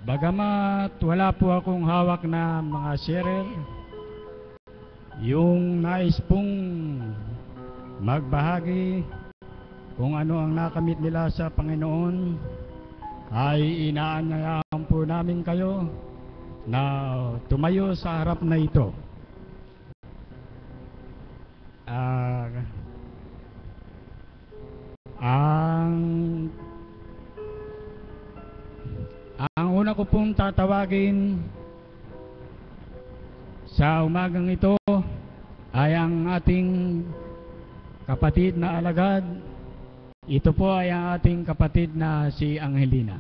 Bagamat wala po akong hawak na mga sharer, yung nais pong magbahagi kung ano ang nakamit nila sa Panginoon, ay inaanyayahan po namin kayo na tumayo sa harap na ito. Ang una ko pong tatawagin sa umagang ito ay ang ating kapatid na alagad. Ito po ay ang ating kapatid na si Angelina.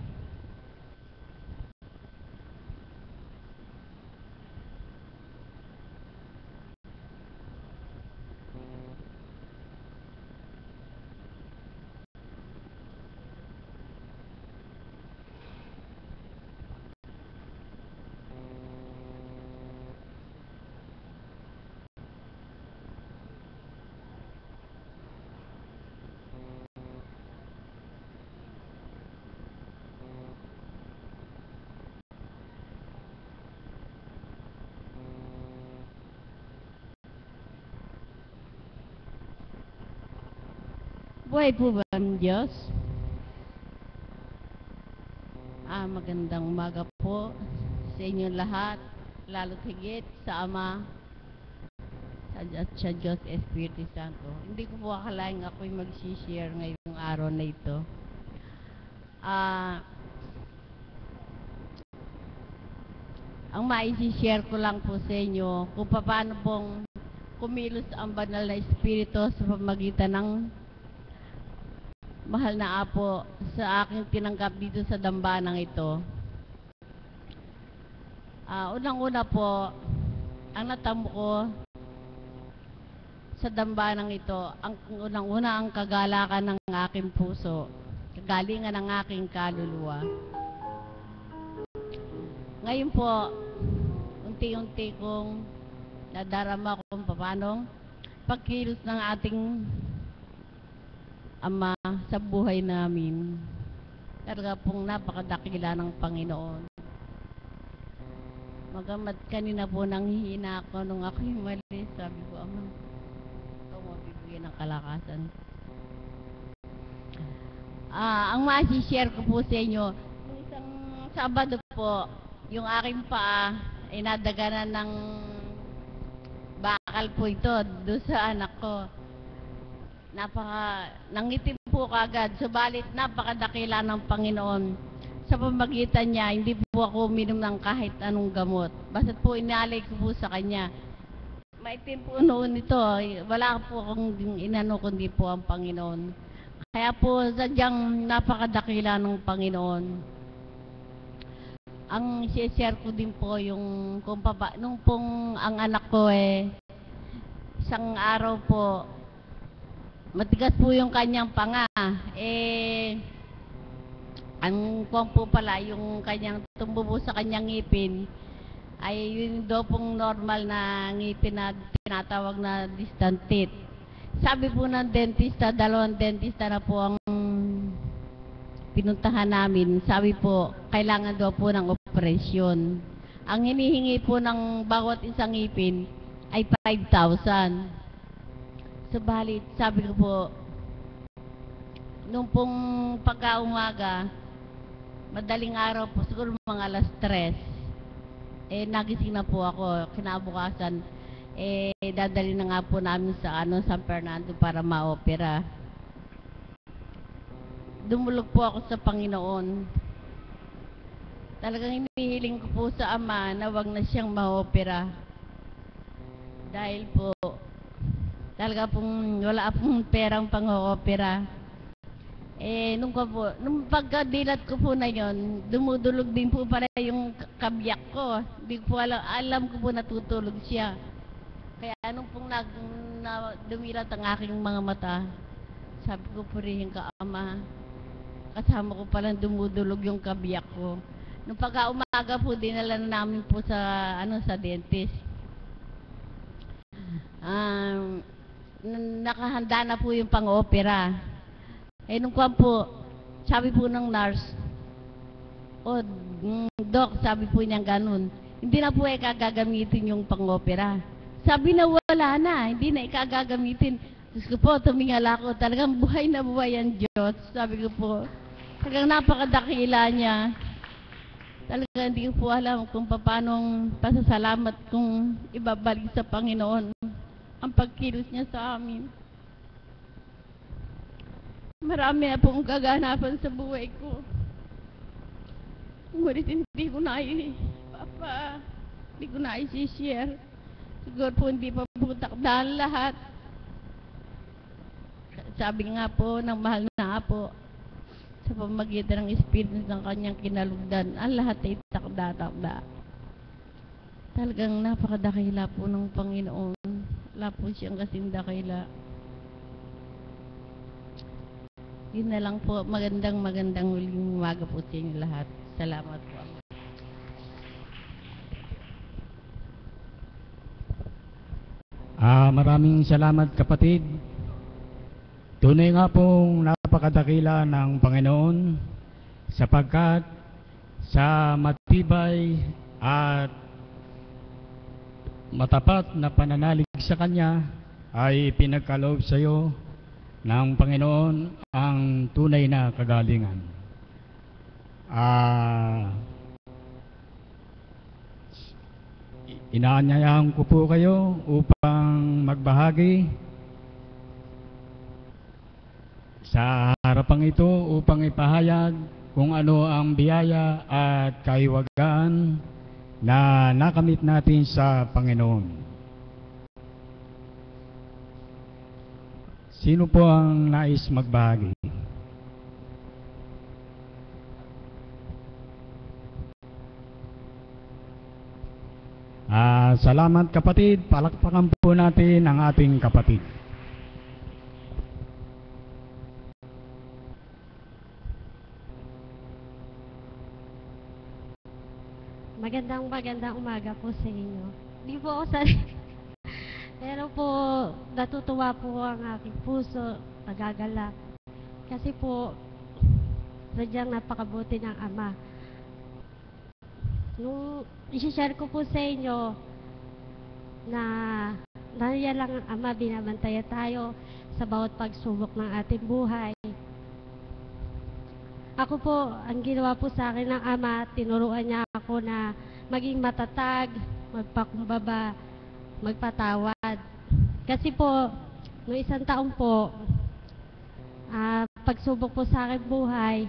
Buhay po ba ang Diyos? Magandang umaga po sa inyong lahat, lalo't higit sa Ama at sa Diyos Espiritu Santo. Hindi ko po akalaing ako'y mag-share ngayong araw na ito. Ang mai-share ko lang po sa inyo kung paano pong kumilos ang banal na Espiritu sa pamagitan ng mahal na Apo sa aking tinanggap dito sa dambanang ito. Unang-una po, ang natamo ko sa dambanang ito, ang unang-una ang kagalakan ng aking puso, kagalingan ng aking kaluluwa. Ngayon po, unti-unti kong nadarama kung paano pagkilos ng ating Ama sa buhay namin. Talaga pong napakadakila ng Panginoon. Magamat kanina po nanghihina ako nung ako'y mali, sabi ko, Ama, ikaw mabibigyan ng kalakasan. Ang ma-share ko po sa inyo, nung isang Sabado po, yung aking paa ay nadaganan ng bakal po ito doon sa anak ko. Nangitim po kagad, subalit napakadakila ng Panginoon. Sa pamagitan niya, hindi po ako uminom ng kahit anong gamot. Basta po inalay ko po sa kanya. Maitim po noon ito, wala po akong inano kundi po ang Panginoon. Kaya po sadyang napakadakila ng Panginoon. Ang share ko din po yung nung pong ang anak ko isang araw po, matigas po yung kanyang panga. Ang po pala, yung kanyang tumubo sa kanyang ngipin, ay yun daw pong normal na ngipin na tinatawag na distant teeth. Sabi po ng dentista, dalawang dentista na po ang pinuntahan namin. Sabi po, kailangan daw po ng operasyon. Ang hinihingi po ng bawat isang ngipin ay 5,000. Subalit, sabi ko po, nung pong pagkaumaga, madaling araw po, siguro mga alas 3, nagising na po ako. Kinabukasan, dadali na nga po namin sa San Fernando para ma-opera. Dumulog po ako sa Panginoon. Talagang hinihiling ko po sa Ama na wag na siyang ma-opera. Dahil po, talaga pong wala pong perang pang-opera. Nung pagkadilat ko po na yon, dumudulog din po pala yung kabiyak ko. Hindi ko po alam ko po natutulog siya. Kaya nung pong dumilat ang aking mga mata, sabi ko, purihin ka, Ama. Kasama ko palang dumudulog yung kabiyak ko. Nung pagka-umaga po, dinala na namin po sa dentist. Nakahanda na po yung pang-opera. Nung po, sabi po ng nurse, Dok, sabi po niya ganun, hindi na po ikagagamitin yung pang-opera. Sabi na wala na, hindi na ikagagamitin. Diyos ko po, tumingala ako, talagang buhay na buhay ang Diyos. Sabi ko po, talagang napakadakila niya. Talagang hindi ko po alam kung paano pasasalamat kung ibabalik sa Panginoon ang pagkilos niya sa amin. Marami na pong kaganapan sa buhay ko. Ngunit hindi ko na i-share. Siguro po hindi pa po takdaan lahat. Sabi nga po ng mahal na apo, sa pamagitan ng Espiritu ng kanyang kinalugdan, ang lahat ay takda-takda. Talagang napakadakila po ng Panginoon. Wala po siyang kasing dakila. Yun na lang po, magandang huling umaga po sa inyo lahat. Salamat po. Maraming salamat kapatid. Tunay nga pong napakadakila ng Panginoon sapagkat sa matibay at matapat na pananalig sa Kanya ay pinagkaloob sa iyo ng Panginoon ang tunay na kagalingan. Inaanyayahan ko po kayo upang magbahagi sa harapang ito upang ipahayag kung ano ang biyaya at kahiwagaan na nakamit natin sa Panginoon. Sino po ang nais magbahagi? Salamat kapatid. Palakpakan po natin ang ating kapatid. Magandang umaga po sa inyo. Di po ako pero po natutuwa po ang aking puso, nagagalak. Kasi po sadyang napakabuti ng Ama. Nung i-share ko po sa inyo na nariyan lang ang Ama, binabantayan tayo sa bawat pagsubok ng ating buhay. Ako po, ang ginawa po sa akin ng Ama, tinuruan niya ako na maging matatag, magpakumbaba, magpatawad. Kasi po, noong isang taon po, pagsubok po sa aking buhay,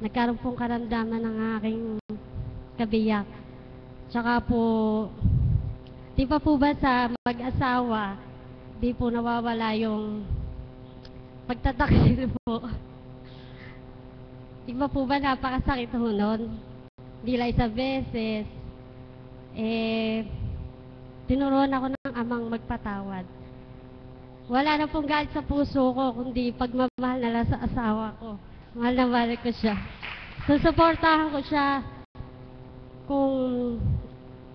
nagkaroon pong karamdaman ng aking kabiyak. Tsaka po, di pa po ba sa mag-asawa, di po nawawala yung pagtataksil po. Di ba po ba napakasakit ho nun? Di lang isang beses. Tinuruan ako ng Amang magpatawad. Wala na pong galit sa puso ko, kundi pagmamahal na lang sa asawa ko. Mahal na mahal ko siya. Susuportahan ko siya kung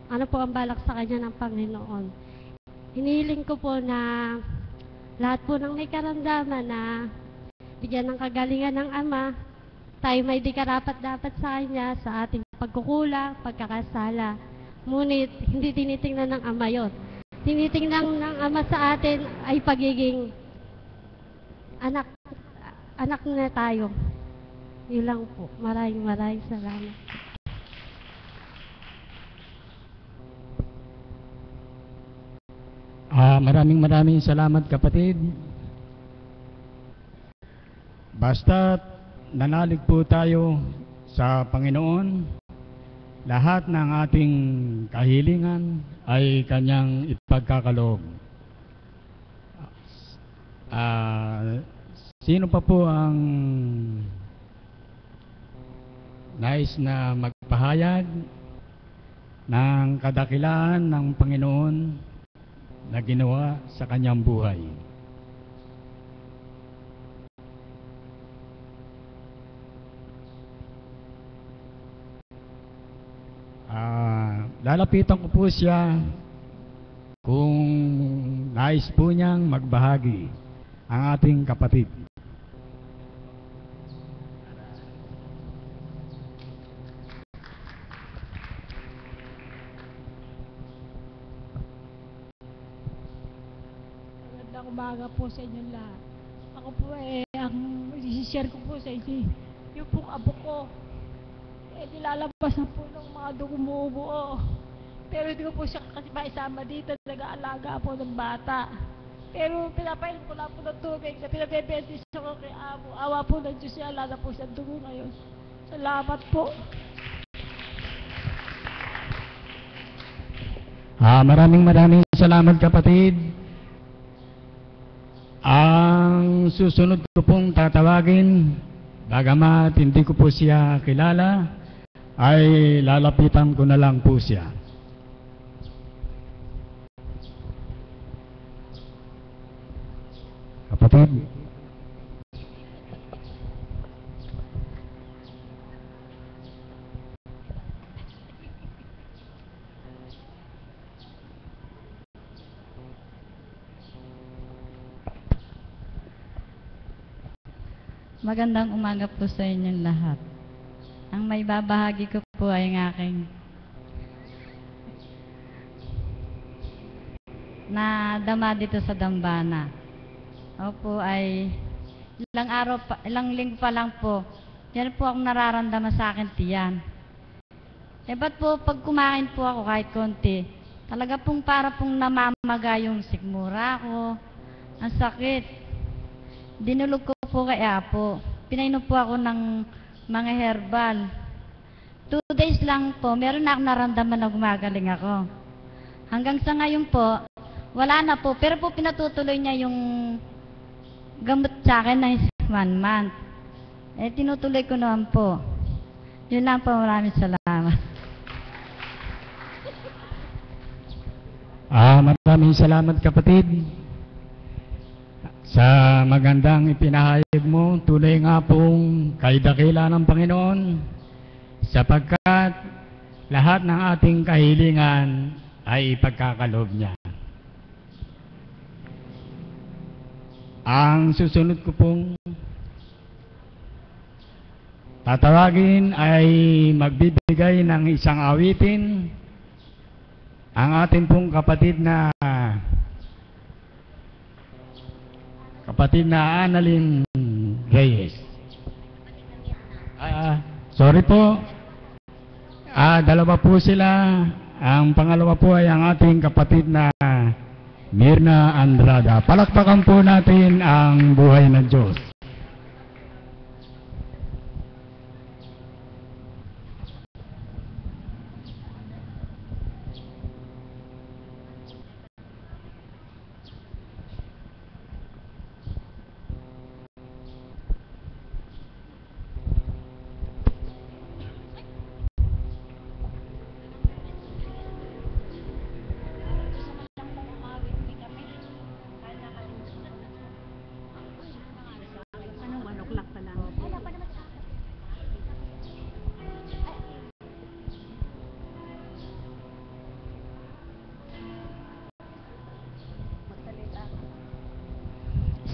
ano po ang balak sa kanya ng Panginoon. Hinihiling ko po na lahat po ng may karamdaman na bigyan ng kagalingan ng Ama, tayo may di karapat-dapat sa Kanya sa ating pagkukulang, pagkakasala. Ngunit hindi tinitingnan ng Ama yon. Tinitingnan ng Ama sa atin ay pagiging anak na tayo. Yun lang po. Maraming salamat. Maraming salamat kapatid. Basta't nanalig po tayo sa Panginoon, lahat ng ating kahilingan ay Kanyang ipagkakaloob. Sino pa po ang nais na magpahayag ng kadakilaan ng Panginoon na ginawa sa kanyang buhay? Lalapitan ko po siya kung nais po niyang magbahagi ang ating kapatid. mapagpalang umaga po sa inyong lahat. Ako po ang i-share ko po sa inyo, yung pong abo ko, nilalabasan po ng mga dugo bumubuo. Pero hindi ko po siya kasi maisama dito, nag-aalaga po ng bata. Pero pinapainom ko lang po ng tubig na pinabebentis ako kay amo. Awa po ng Diyos niya, wala na po siyang dugo ngayon. Salamat po. Maraming salamat kapatid. Ang susunod ko pong tatawagin, bagamat hindi ko po siya kilala, ay lalapitan ko na lang po siya. Kapatid. Magandang umaga po sa inyong lahat. Ang may babahagi ko po ay ang aking nadama dito sa dambana. Opo ay ilang linggo pa lang po. Yan po ang nararamdaman sa akin tiyan. Ba't po pag kumain po ako kahit konti, talaga pong para pong namamaga yung sikmura ko. Ang sakit. Dinulog ko po kay Apo. Pinainom po ako ng mga herbal. 2 days lang po, meron na akong naramdaman na gumagaling ako. Hanggang sa ngayon po, wala na po. Pero po pinatutuloy niya yung gamot sa akin na 1 month. Tinutuloy ko naman po. Yun lang po, maraming salamat. Maraming salamat kapatid. Sa magandang ipinahayag mo, tunay nga pong kaidakila ng Panginoon, sapagkat lahat ng ating kahilingan ay ipagkakaloob niya. Ang susunod ko pong tatawagin ay magbibigay ng isang awitin ang ating pong kapatid na Annalyn Reyes. Sorry po. Dalawa po sila. Ang pangalawa po ay ang ating kapatid na Mirna Andrada. Palakpakan po natin ang buhay ng Diyos.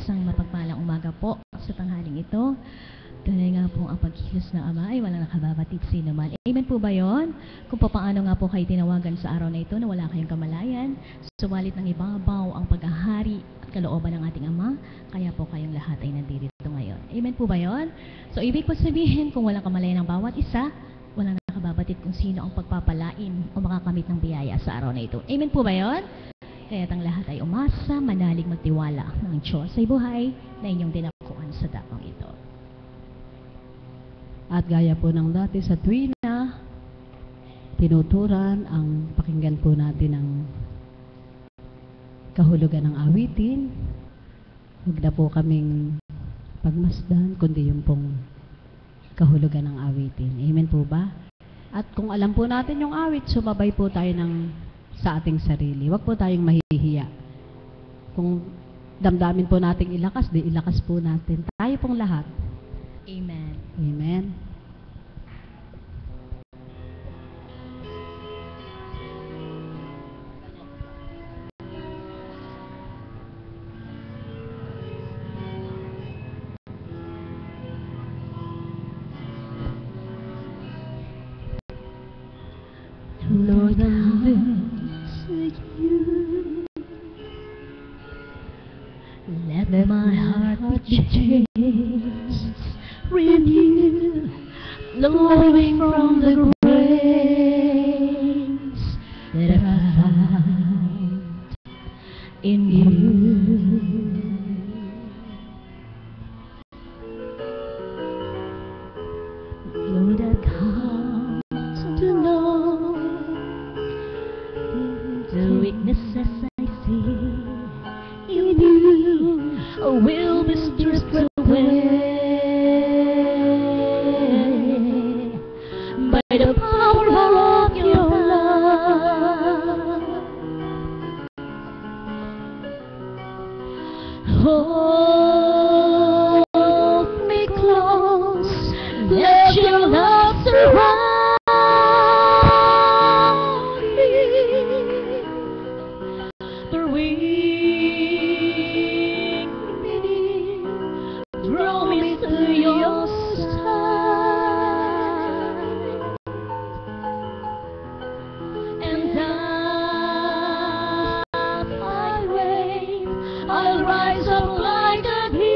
Isang mapagpalang umaga po sa tanghaling ito. Tunay nga po ang pagkilos ng Ama ay walang nakababatid sino man. Amen po ba yun? Kung paano nga po kayo tinawagan sa araw na ito na wala kayong kamalayan, sumalit ng ibabaw ang paghahari at kalooban ng ating Ama, kaya po kayong lahat ay nandito ngayon. Amen po ba yun? So ibig po sabihin, kung walang kamalayan ng bawat isa, walang nakababatid kung sino ang pagpapalain o makakamit ng biyaya sa araw na ito. Amen po ba yun? Kaya't ang lahat ay umasa, manalig magtiwala ng Diyos ay buhay na inyong dinakuan sa dakong ito. At gaya po ng dati sa tuwina, tinuturan ang pakinggan po natin ang kahulugan ng awitin. Huwag na po kaming pagmasdan, kundi yung pong kahulugan ng awitin. Amen po ba? At kung alam po natin yung awit, sumabay po tayo sa ating sarili. Huwag po tayong mahihiya. Kung damdamin po nating ilakas, di ilakas po natin. Tayo pong lahat. Amen. Amen. Lord, I'm to you. flowing from the grace that I found in you. Lord, I've come to know the weaknesses I see in you will be stripped away by the power of your love. Hold me close, let your love surround me. Bring me near, draw me to your side, and as I wait, I'll rise up like an eagle,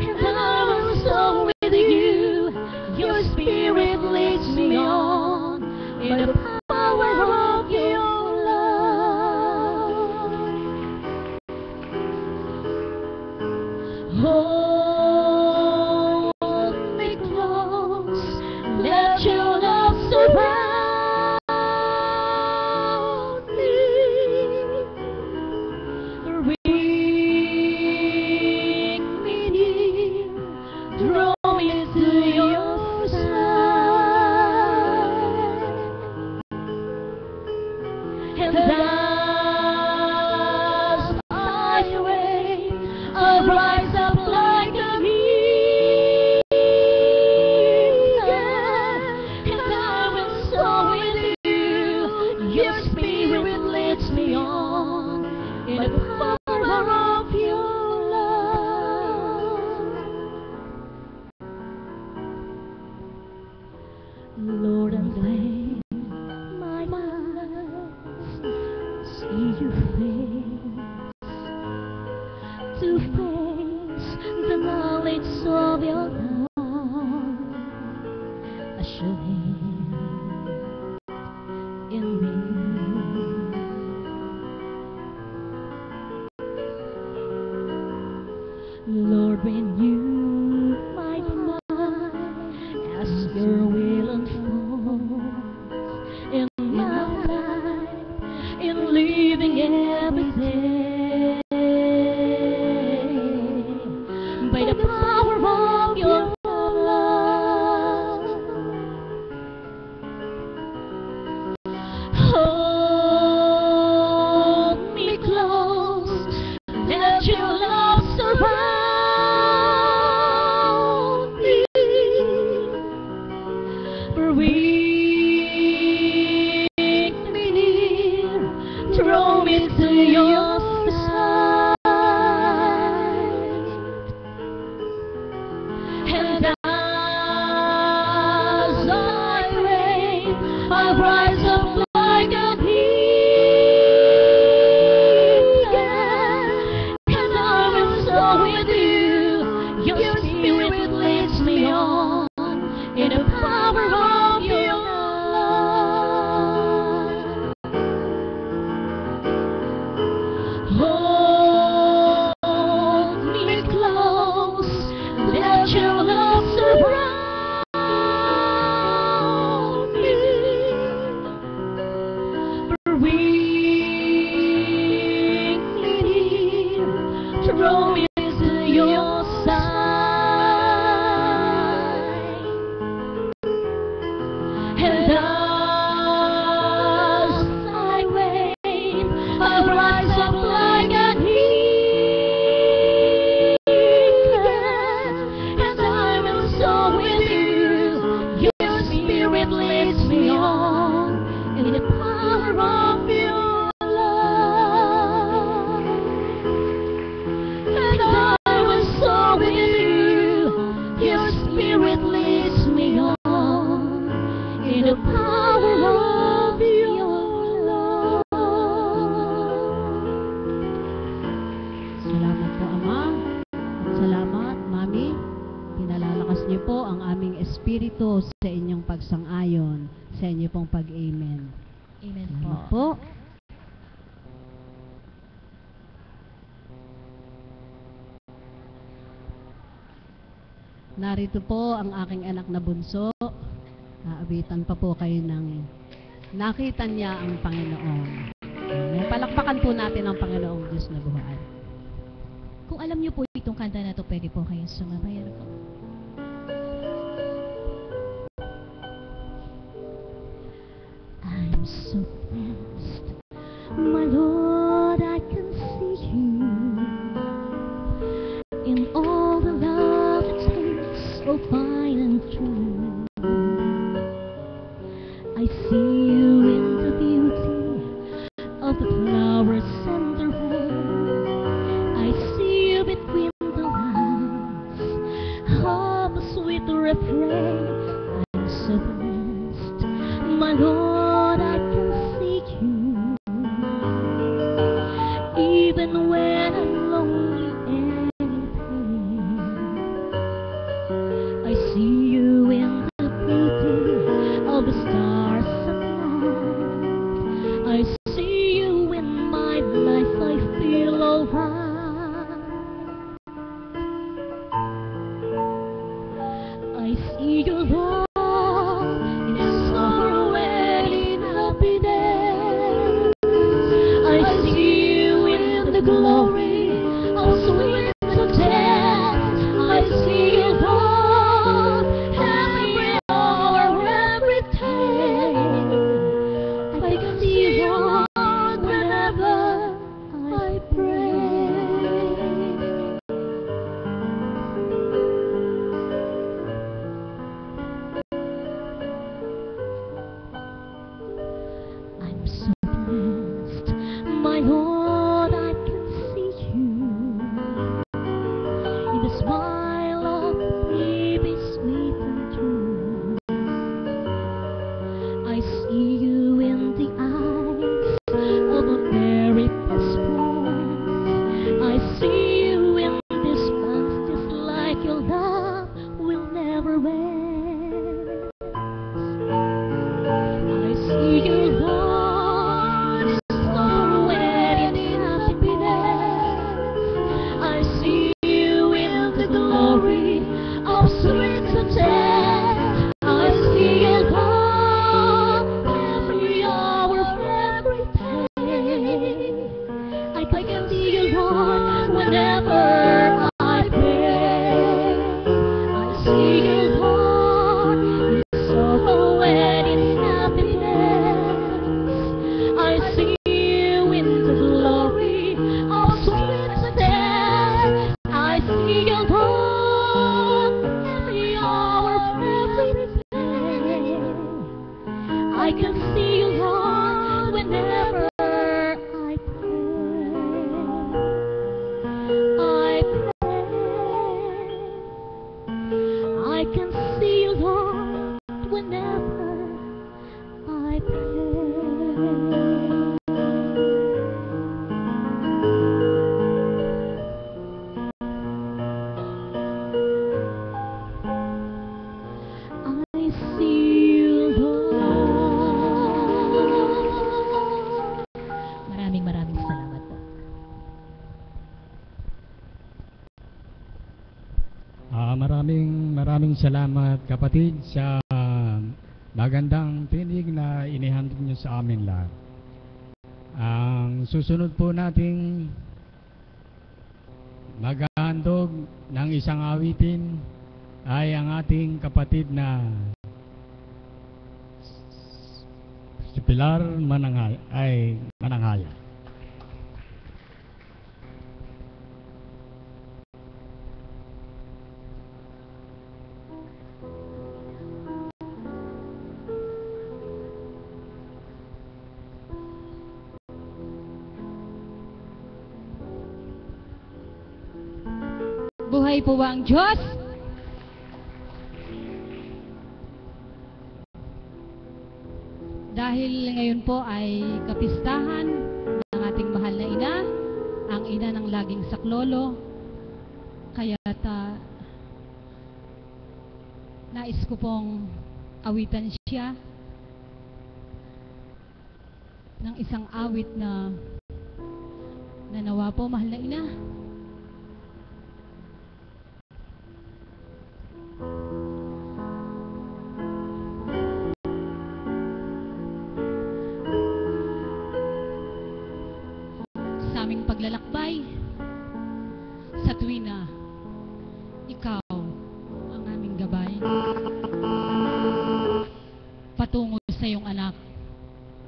and I will soar with you. Your spirit leads me on in the power of your love. Hold me close, let your love surround me. Bring me near, draw me to your side, and as I wait, I'll rise up like an eagle, and I will soar with you. Your spirit leads me on in the power of your love. Lord, I'm laying my eyes, see your face, to face the knowledge of your love, assured in me. Lord, renew my mind as your will unfolds in my life, in living every day by the power of your love. Hold me close, let your love surround me. Bring me near, draw me to your side, and as I wait, I'll rise up like an eagle, and I will soar with you. Your spirit leads me on in the power of your love. Hold me close, let your love surround me. Bring me near, draw me to your side, and as I wait, I'll rise up like an eagle, and I will soar with you. Your spirit leads me on in the power of your love, and I will soar with you. Your spirit leads me on in the power of your love. Salamat po, Ama. At salamat, Mami. Ipalakas niyo po ang aming espiritu sa inyong pagsang-ayon, sa inyong pong pag-amen. Amen Salamat po. po. Narito po ang aking anak na bunso. Aabitan pa po kayo ng nakita niya ang Panginoon. Amen. Palakpakan po natin ang Panginoong Diyos na buhay. Kung alam niyo po itong kanta na to, pwede po kayong sumabayan po. I'm so blessed, my Lord, I can see you in all the love that takes so fine and true. I see you in the beauty of the flowers and the rain. I see you between the lines of a sweet refrain. I'm so blessed, my Lord, I can see you even when I'm lonely and in pain. I see you in the beauty of the stars at night. I see you in my life, I feel alright. I see you, Lord, in sorrow and in happiness. I see you in the glory of sweet success. I see you, Lord, every hour, every day. I can see you, Lord, whenever I pray. I'm so blessed, my Lord, I can see you in the smile of a baby, sweet and true. I see you in the eyes of a very best friend. I see you in this month, just like your love will never end. I see you, Lord, in sorrow and in happiness. I see you in the glory of sweet success. I see you, Lord, every hour, every day. I can see you, Lord, whenever I pray. I see you, Lord, in sorrow and in happiness. I see you in the glory of sweet success. I see you, Lord, every hour, every day. I can see you, Lord, whenever I pray. I pray. I can see you, Lord, whenever I pray. I see you, Lord. Maraming salamat po. Maraming salamat kapatid sa magandang tinig na inihandog niyo sa amin lahat. Ang susunod po nating maghahandog ng isang awitin ay ang ating kapatid na si Pilar Mananghaya. Buhay po ba ang Diyos? Dahil ngayon po ay kapistahan ng ating mahal na ina, ang ina ng laging saklolo, kaya't Nais ko pong awitan siya ng isang awit na nawa po, mahal na ina. Sa aming paglalakbay, sa tuwi na ikaw ang aming gabay, patungo sa iyong anak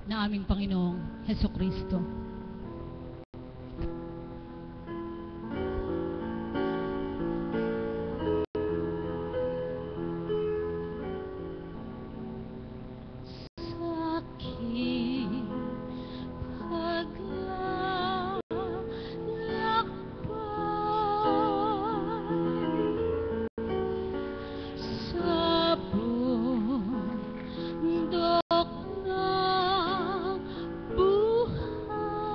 na aming Panginoong Hesukristo. Buhay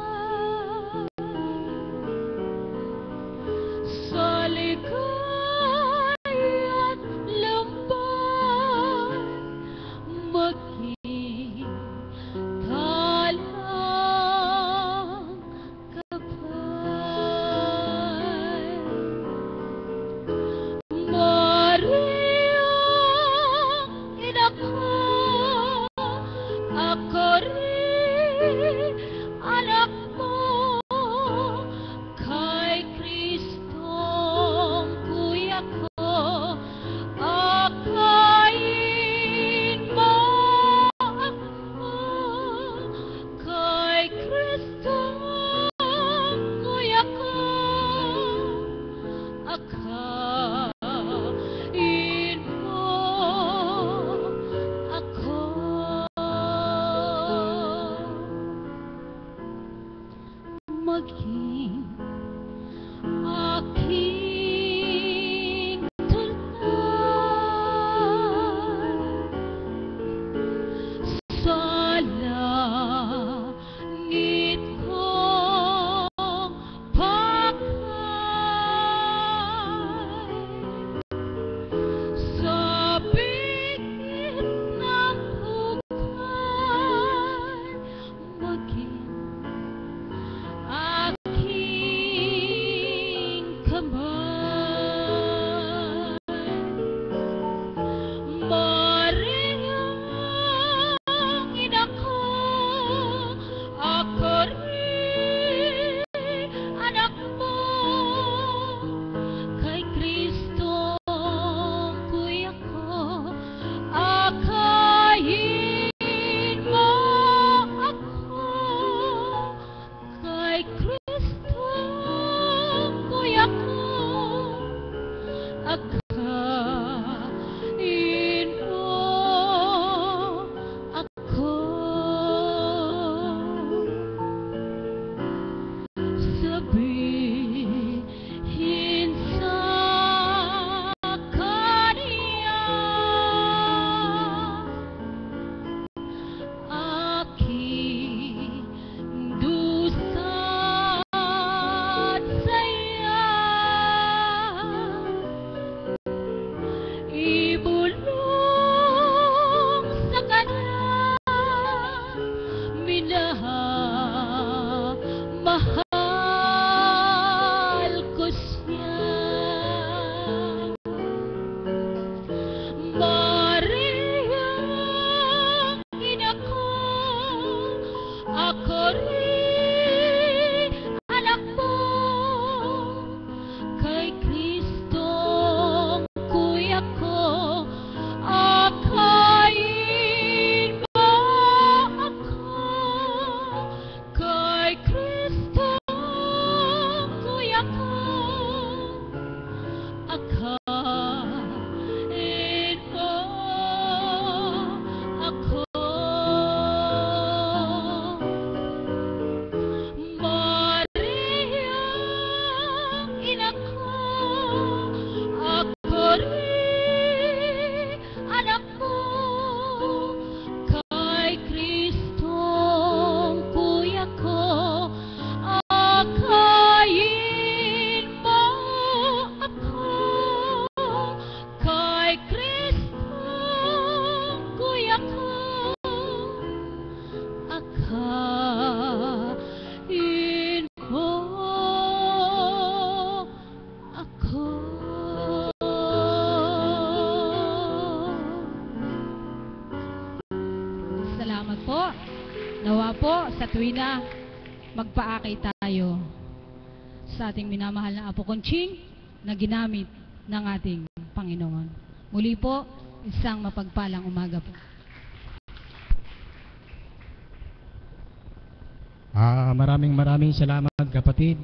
po, nawa po sa tuwi na magpaakay tayo sa ating minamahal na Apo Conching na ginamit ng ating Panginoon. Muli po, isang mapagpalang umaga po. Maraming salamat kapatid.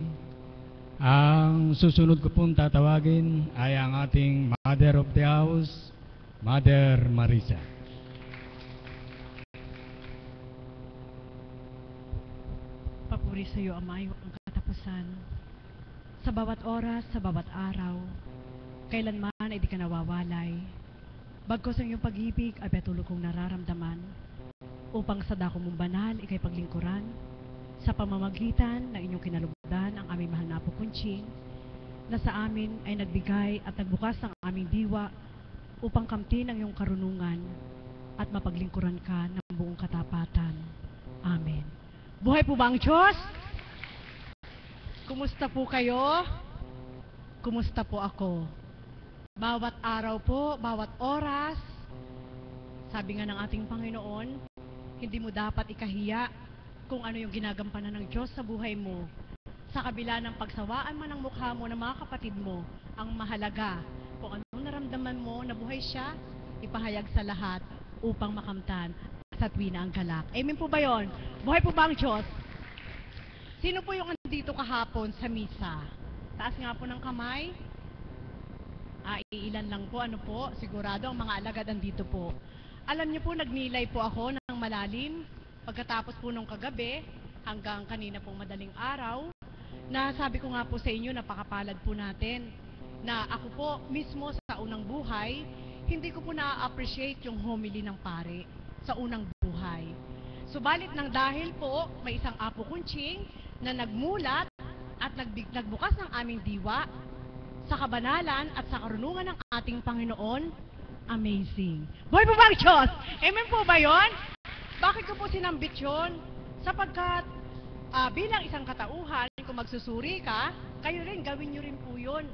Ang susunod ko pong tatawagin ay ang ating Mother of the House, Mother Marisa. Papuri sa iyo, Ama, ang katapusan. Sa bawat oras, sa bawat araw, kailanman ay di ka nawawalay. Bagkos ang iyong pag-ibig ay patuloy kong nararamdaman upang sa dako mong banal, ikay paglingkuran sa pamamagitan ng inyong kinalugdan ang aming mahal na Apo Conching na sa amin ay nagbigay at nagbukas ng aming diwa upang kamtin ang iyong karunungan at mapaglingkuran ka ng buong katapatan. Amen. Buhay po ba ang Diyos? Kumusta po kayo? Kumusta po ako? Bawat araw po, bawat oras, sabi nga ng ating Panginoon, hindi mo dapat ikahiya kung ano yung ginagampanan ng Diyos sa buhay mo. Sa kabila ng pagsawaan man ng mukha mo ng mga kapatid mo, ang mahalaga, kung anong naramdaman mo na buhay siya, ipahayag sa lahat upang makamtan sa tuwi na ang galak. Amen po ba yun? Buhay po ba ang Diyos? Sino po yung andito kahapon sa misa? Taas nga po ng kamay. Iilan lang po, ano po, sigurado ang mga alagad andito po. Alam niyo po, nagnilay po ako ng malalim pagkatapos po nung kagabi hanggang kanina pong madaling araw, na sabi ko nga po sa inyo, napakapalad po natin na ako po mismo sa unang buhay, hindi ko po na-appreciate yung homily ng pare sa unang buhay. Subalit nang dahil po may isang Apo Conching na nagmulat at nagbukas ng aming diwa sa kabanalan at sa karunungan ng ating Panginoon, amazing. Buhay po ba ang Diyos? Amen po ba yun? Bakit ko po sinambit yun? Sapagkat bilang isang katauhan, kung magsusuri ka, kayo rin, gawin nyo rin po yun.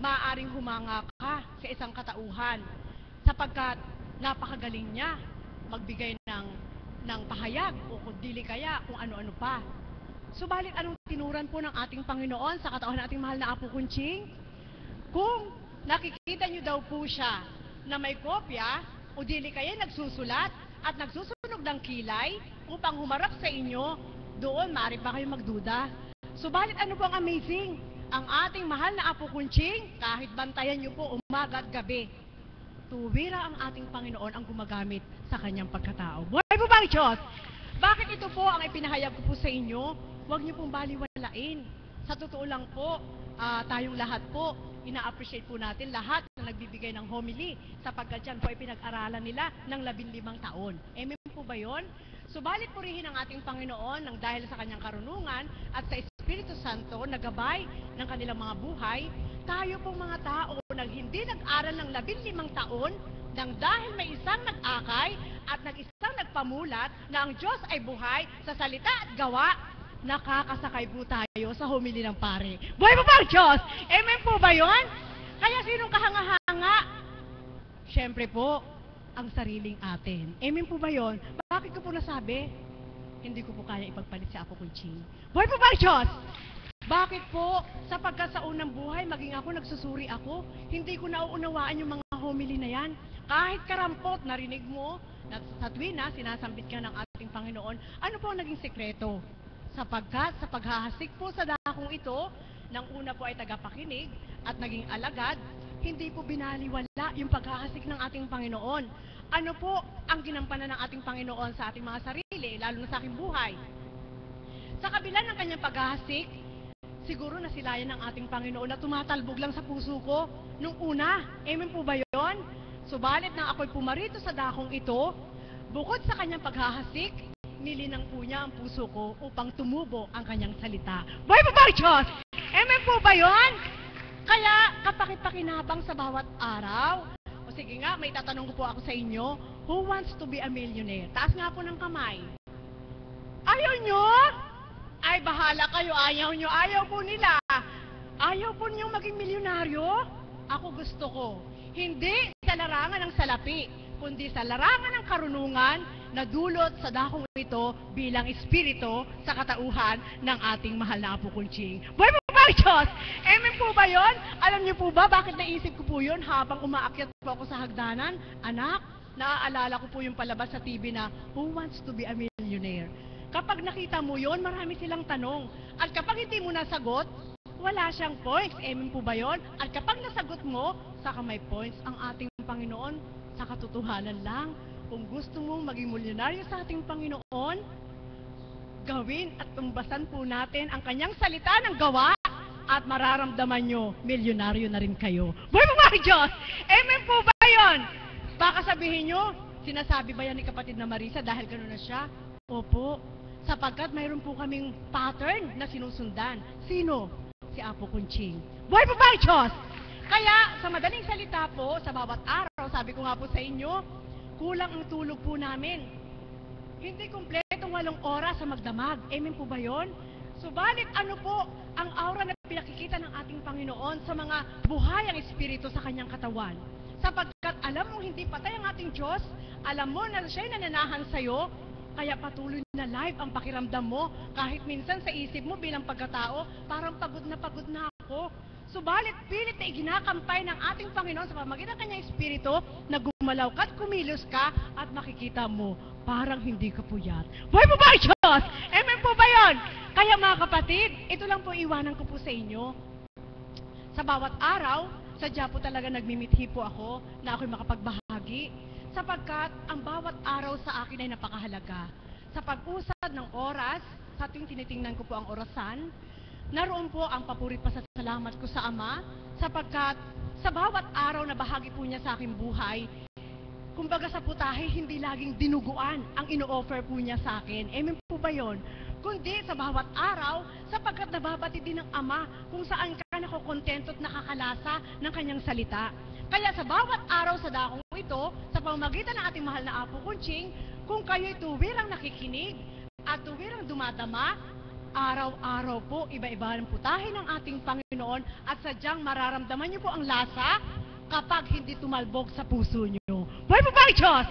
Maaaring humanga ka sa isang katauhan sapagkat napakagaling niya magbigay ng pahayag o kung dili kaya kung ano-ano pa. Subalit anong tinuran po ng ating Panginoon sa katauhan ng ating mahal na Apo Conching? Kung nakikita nyo daw po siya na may kopya o dili kaya nagsusulat at nagsusunog ng kilay upang humarap sa inyo, doon maaari pa kayo magduda. Subalit ano po ang amazing? Ang ating mahal na Apo Conching, kahit bantayan nyo po umaga at gabi, tuwira ang ating Panginoon ang gumagamit sa kanyang pagkatao. Buhay po ba ang Diyos? Bakit ito po ang ipinahayag ko po sa inyo? Huwag nyo pong baliwalain. Sa totoo lang po, tayong lahat po, ina-appreciate po natin lahat na nagbibigay ng homily sapagkat yan po ay pinag-aralan nila ng 15 taon. Amen po ba yun? Subalit purihin ang ating Panginoon nang dahil sa kanyang karunungan at sa Espiritu Santo na gabay ng kanilang mga buhay, tayo pong mga tao na hindi nag-aral ng 15 taon nang dahil may isang nag-akay at isang nagpamulat na ang Diyos ay buhay sa salita at gawa, nakakasakay po tayo sa homily ng pare. Buhay po ba ang Diyos? Amen po ba yun? Kaya sinong kahanga-hanga? Siyempre po, ang sariling atin. Amen po ba yun? Bakit ko po nasabi? Hindi ko po kaya ipagpalit si Apo Conching. Buhay po ba ang Diyos? Bakit po? Sapagkat sa unang buhay, maging ako, nagsusuri ako, hindi ko nauunawaan yung mga homily na yan. Kahit karampot, narinig mo, na sa tuwi na, sinasambit ka ng ating Panginoon, ano po ang naging sekreto? Sapagkat sa paghahasik po sa dakong ito, nang una po ay tagapakinig at naging alagad, hindi po binaliwala yung paghahasik ng ating Panginoon. Ano po ang ginampanan ng ating Panginoon sa ating mga sarili, lalo na sa aking buhay? Sa kabila ng kanyang paghahasik, siguro nasilayan ng ating Panginoon na tumatalbog lang sa puso ko nung una. Amen po ba yun? Subalit nang ako'y pumarito sa dakong ito, bukod sa kanyang paghahasik, nilinang po niya ang puso ko upang tumubo ang kanyang salita. Buhay po ba ang Diyos? Amen po ba yun? Kaya kapakit-pakinabang sa bawat araw. O sige nga, may tatanong ko po ako sa inyo, who wants to be a millionaire? Taas nga po ng kamay. Ayaw nyo? Ay, bahala kayo. Ayaw nyo. Ayaw po nila. Ayaw po nyo maging milyonaryo? Ako gusto ko. Hindi sa larangan ng salapi, kundi sa larangan ng karunungan na dulot sa dakong ito bilang espiritu sa katauhan ng ating mahal na Apo Kunching. Buhay po ba ang Diyos? Amen po ba yun? Alam niyo po ba bakit naisip ko po yun habang umaakyat po ako sa hagdanan? Anak, naaalala ko po yung palabas sa TV na Who Wants to be a Millionaire? Kapag nakita mo yun, marami silang tanong. At kapag hindi mo nasagot, wala siyang points. Amen po ba yun? At kapag nasagot mo, saka may points ang ating Panginoon sa katotohanan lang. Kung gusto mong maging milyonaryo sa ating Panginoon, gawin at tumbasan po natin ang kanyang salita ng gawa at mararamdaman nyo, milyonaryo na rin kayo. Buhay po ba ang Diyos? Amen po ba yun? Baka sabihin nyo, sinasabi ba yan ni kapatid na Marisa dahil gano'n na siya? Opo, sapagkat mayroon po kaming pattern na sinusundan. Sino? Si Apo Kunching. Buhay po ba ang Diyos? Kaya, sa madaling salita po, sa bawat araw, sabi ko nga po sa inyo, kulang ang tulog po namin. Hindi kumpletong 8 oras sa magdamag. Amen po ba yun? Subalit ano po ang aura na pinakikita ng ating Panginoon sa mga buhayang espiritu sa kanyang katawan? Sapagkat alam mo hindi patay ang ating Diyos, alam mo na siya'y nananahan sa'yo, kaya patuloy na live ang pakiramdam mo. Kahit minsan sa isip mo bilang pagkatao, parang pagod na ako. Subalit, pilit na iginakampay ng ating Panginoon sa pamamagitan ng kanyang espiritu na gumalaw ka at kumilos ka at makikita mo, parang hindi ka puyat. Buhay po ba ang Diyos? Amen po ba yun? Kaya mga kapatid, ito lang po iwanan ko po sa inyo. Sa bawat araw, sadya po talaga nagmimithi po ako na ako'y makapagbahagi sapagkat ang bawat araw sa akin ay napakahalaga. Sa pag-usad ng oras, sa tuwing tinitingnan ko po ang orasan, naroon po ang papurit pasasalamat ko sa Ama sapagkat sa bawat araw na bahagi po niya sa aking buhay, kumbaga sa putahe, hindi laging dinuguan ang ino-offer po niya sa akin. Amen po ba yun? Kundi sa bawat araw, sapagkat nababati din ng Ama kung saan ka nakokontento at nakakalasa ng kanyang salita. Kaya sa bawat araw sa dakong ito, sa pamamagitan ng ating mahal na Apo Kunching, kung kayo'y tuwirang nakikinig at tuwirang dumadama, araw-araw po, iba-iba ang putahe ng ating Panginoon at sadyang mararamdaman niyo po ang lasa kapag hindi tumalbog sa puso niyo. Buhay po ba ang Diyos?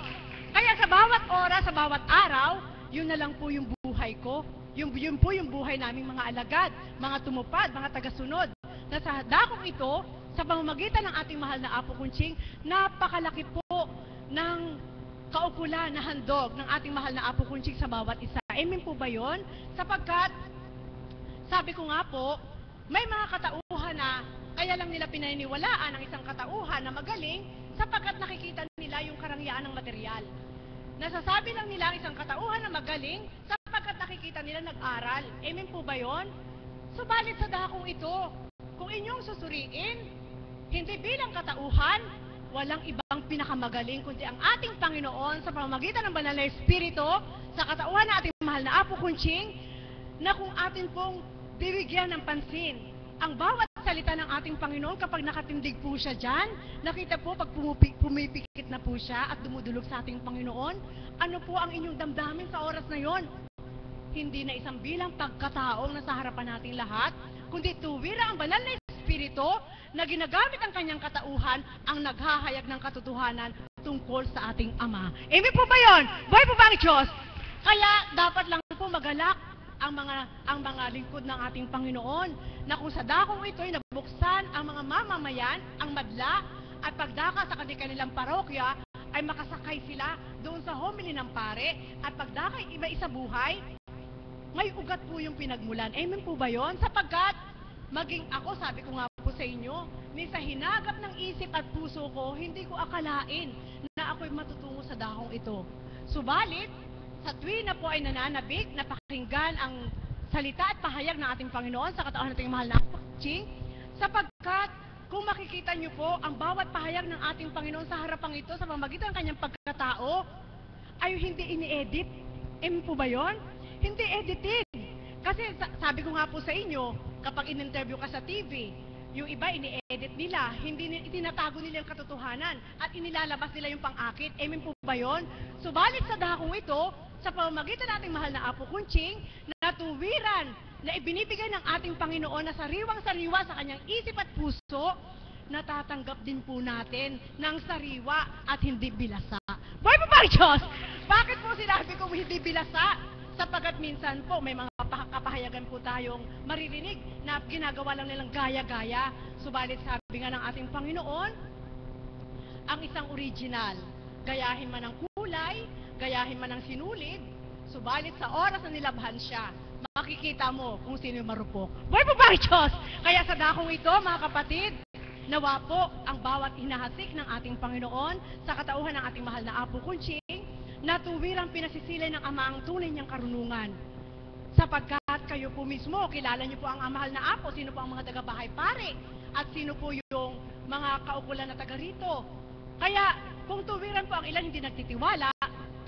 Kaya sa bawat oras, sa bawat araw, yun na lang po yung buhay ko. Yun po yung buhay naming mga alagad, mga tumupad, mga tagasunod. Na sa dakong ito, sa pamamagitan ng ating mahal na Apo Kunching, napakalaki po ng kaukulan na handog ng ating mahal na Apo Kunching sa bawat isa. Amen po ba yun? Sapagkat, sabi ko nga po, may mga katauhan na kaya lang nila pinaniniwalaan ang isang katauhan na magaling sapagkat nakikita nila yung karangyaan ng material. Nasasabi lang nila ang isang katauhan na magaling sapagkat nakikita nila nag-aral. Amen po ba yun? Subalit sa dakong ito, kung inyong susuriin, hindi bilang katauhan, walang ibang pinakamagaling kundi ang ating Panginoon sa pamamagitan ng banal na Espiritu sa katauhan ng ating mahal na Apo Kunching na kung atin pong bibigyan ng pansin ang bawat salita ng ating Panginoon kapag nakatindig po siya dyan, nakita po pag pumipikit na po siya at dumudulog sa ating Panginoon, ano po ang inyong damdamin sa oras na yon? Hindi na isang bilang pagkataong nasa harapan nating lahat, kundi tuwira ang banal na Espiritu na ginagamit ang kanyang katauhan ang naghahayag ng katotohanan tungkol sa ating Ama. Amen po ba yun? Buhay po ba ang Diyos? Kaya dapat lang po magalak ang mga lingkod ng ating Panginoon na kung sa dakong ito ay nabuksan ang mga mamamayan, ang madla at pagdaka sa kanilang parokya ay makasakay sila doon sa homily ng pare at pagdaka ay iba-isa buhay, may ugat po yung pinagmulan. Amen po ba yun? Sapagkat maging ako, sabi ko nga po sa inyo, ni sa hinagap ng isip at puso ko, hindi ko akalain na ako'y matutungo sa dakong ito. Subalit, sa tuwi na po ay nananabik, napakinggan ang salita at pahayag ng ating Panginoon sa katauhan nating mahal na Apo Kunching, sapagkat kung makikita niyo po ang bawat pahayag ng ating Panginoon sa harapang ito sa pamamagitan ng kanyang pagkatao ay hindi ini-edit. Po ba yun? Hindi edited. Kasi sabi ko nga po sa inyo, kapag in-interview ka sa TV, yung iba ini-edit nila, hindi itinatago nila yung katotohanan at inilalabas nila yung pang-akit. Amen po ba yun? Subalit sa dakong ito, sa pamamagitan nating mahal na Apo Kunching, na tuwiran na ibinibigay ng ating Panginoon na sariwang-sariwa sa kanyang isip at puso, natatanggap din po natin ng sariwa at hindi bilasa. bang Diyos? Bakit po sinabi ko hindi bilasa? Sapagkat minsan po may mga kapahayagan po tayong maririnig na ginagawa lang nilang gaya-gaya. Subalit sabi nga ng ating Panginoon, ang isang original, gayahin man ang kulay, gayahin man ang sinulid, subalit sa oras na nilabhan siya, makikita mo kung sino yung marupok. Buhay po ba ang Diyos? Kaya sa dakong ito, mga kapatid, nawa po ang bawat hinahasik ng ating Panginoon sa katauhan ng ating mahal na Apo Kunching, na tuwirang pinasisilay ng Ama ang tunay niyang karunungan. Sapagkat kayo po mismo, kilala niyo po ang mahal na Apo, sino po ang mga taga-bahay pare, at sino po yung mga kaukulan na taga rito. Kaya kung tuwiran po ang ilan hindi nagtitiwala,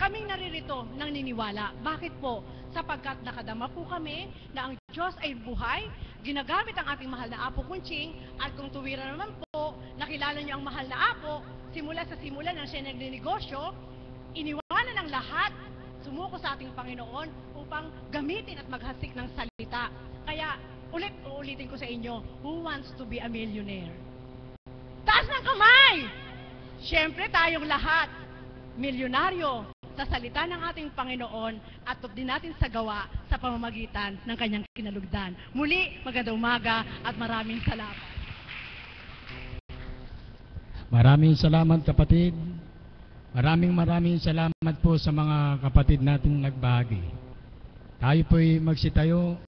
kaming naririto nang niniwala. Bakit po? Sapagkat nakadama po kami na ang Diyos ay buhay, ginagamit ang ating mahal na Apo Kunching, at kung tuwiran naman po, nakilala niyo ang mahal na Apo, simula sa simula nang siya nagninegosyo, iniwanan ang lahat, sumuko sa ating Panginoon upang gamitin at maghasik ng salita. Kaya, uulitin ko sa inyo, who wants to be a millionaire? Taas ng kamay! Siyempre, tayong lahat, milyonaryo sa salita ng ating Panginoon at din natin sa gawa sa pamamagitan ng kanyang kinalugdan. Muli, magandang umaga at maraming salamat. Maraming salamat, kapatid. Maraming salamat po sa mga kapatid nating nagbahagi. Tayo po'y magsitayo